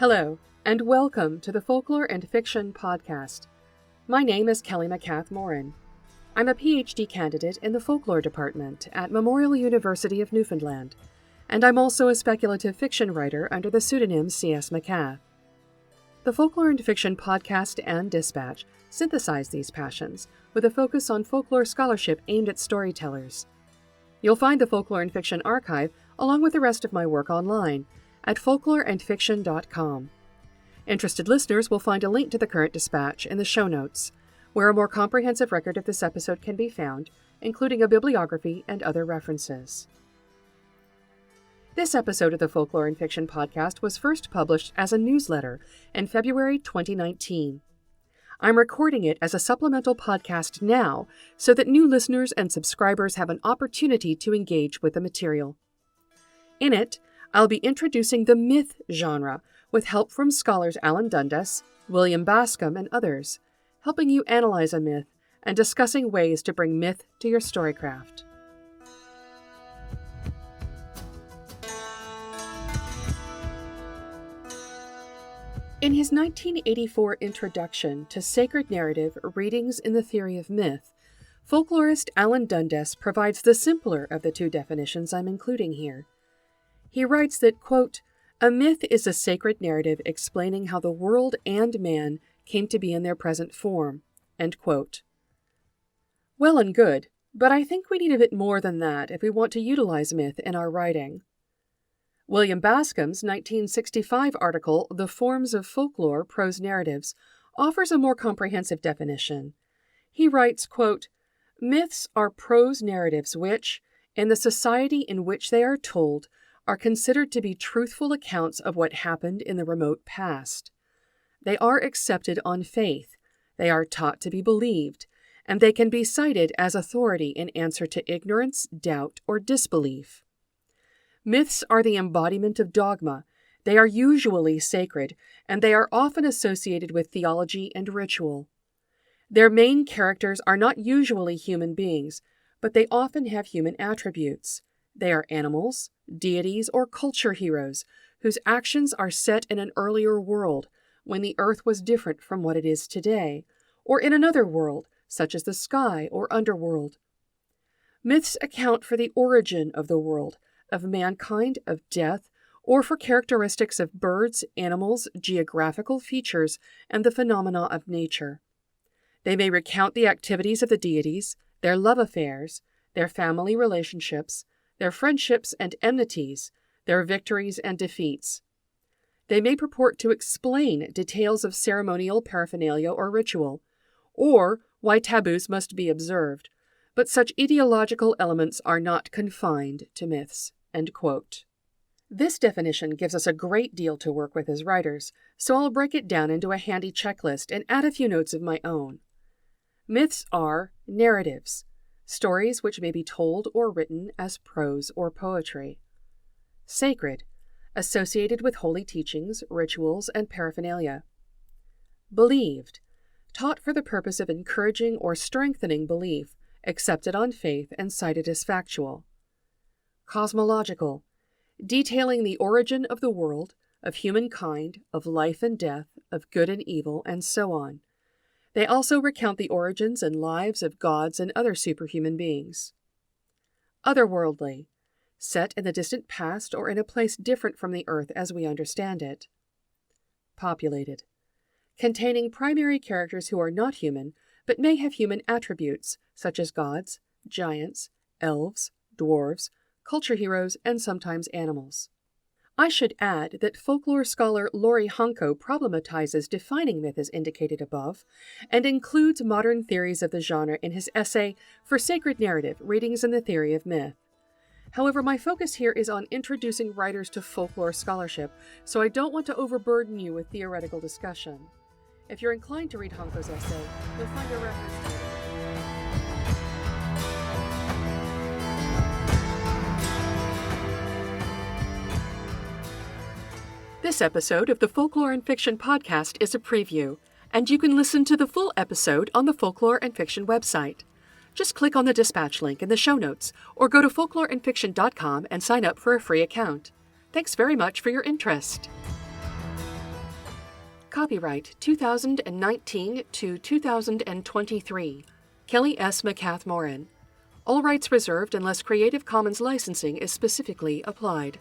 Hello, and welcome to the Folklore and Fiction podcast. My name is Kelly MacCath-Moran. I'm a PhD candidate in the Folklore Department at Memorial University of Newfoundland, and I'm also a speculative fiction writer under the pseudonym C.S. MacCath. The Folklore and Fiction podcast and Dispatch synthesize these passions with a focus on folklore scholarship aimed at storytellers. You'll find the Folklore and Fiction archive along with the rest of my work online at folkloreandfiction.com. Interested listeners will find a link to the current dispatch in the show notes, where a more comprehensive record of this episode can be found, including a bibliography and other references. This episode of the Folklore and Fiction podcast was first published as a newsletter in February 2019. I'm recording it as a supplemental podcast now so that new listeners and subscribers have an opportunity to engage with the material. In it, I'll be introducing the myth genre with help from scholars Alan Dundes, William Bascom, and others, helping you analyze a myth and discussing ways to bring myth to your storycraft. In his 1984 introduction to Sacred Narrative, Readings in the Theory of Myth, folklorist Alan Dundes provides the simpler of the two definitions I'm including here. He writes that, quote, "A myth is a sacred narrative explaining how the world and man came to be in their present form," end quote. Well and good, but I think we need a bit more than that if we want to utilize myth in our writing. William Bascom's 1965 article, The Forms of Folklore, Prose Narratives, offers a more comprehensive definition. He writes, quote, "Myths are prose narratives which, in the society in which they are told, are considered to be truthful accounts of what happened in the remote past. They are accepted on faith, they are taught to be believed, and they can be cited as authority in answer to ignorance, doubt, or disbelief. Myths are the embodiment of dogma. They are usually sacred, and they are often associated with theology and ritual. Their main characters are not usually human beings, but they often have human attributes. They are animals, deities, or culture heroes whose actions are set in an earlier world when the earth was different from what it is today, or in another world, such as the sky or underworld. Myths account for the origin of the world, of mankind, of death, or for characteristics of birds, animals, geographical features, and the phenomena of nature. They may recount the activities of the deities, their love affairs, their family relationships, their friendships and enmities, their victories and defeats. They may purport to explain details of ceremonial paraphernalia or ritual, or why taboos must be observed, but such ideological elements are not confined to myths." End quote. This definition gives us a great deal to work with as writers, so I'll break it down into a handy checklist and add a few notes of my own. Myths are narratives, stories which may be told or written as prose or poetry. Sacred, associated with holy teachings, rituals, and paraphernalia. Believed, taught for the purpose of encouraging or strengthening belief, accepted on faith and cited as factual. Cosmological, detailing the origin of the world, of humankind, of life and death, of good and evil, and so on. They also recount the origins and lives of gods and other superhuman beings. Otherworldly, set in the distant past or in a place different from the earth as we understand it. Populated, containing primary characters who are not human, but may have human attributes, such as gods, giants, elves, dwarves, culture heroes, and sometimes animals. I should add that folklore scholar Laurie Honko problematizes defining myth as indicated above, and includes modern theories of the genre in his essay For Sacred Narrative, Readings in the Theory of Myth. However, my focus here is on introducing writers to folklore scholarship, so I don't want to overburden you with theoretical discussion. If you're inclined to read Honko's essay, you'll find a reference to it. This episode of the Folklore and Fiction podcast is a preview, and you can listen to the full episode on the Folklore and Fiction website. Just click on the dispatch link in the show notes, or go to folkloreandfiction.com and sign up for a free account. Thanks very much for your interest. Copyright 2019 to 2023. Kelly S. MacCath-Moran. All rights reserved unless Creative Commons licensing is specifically applied.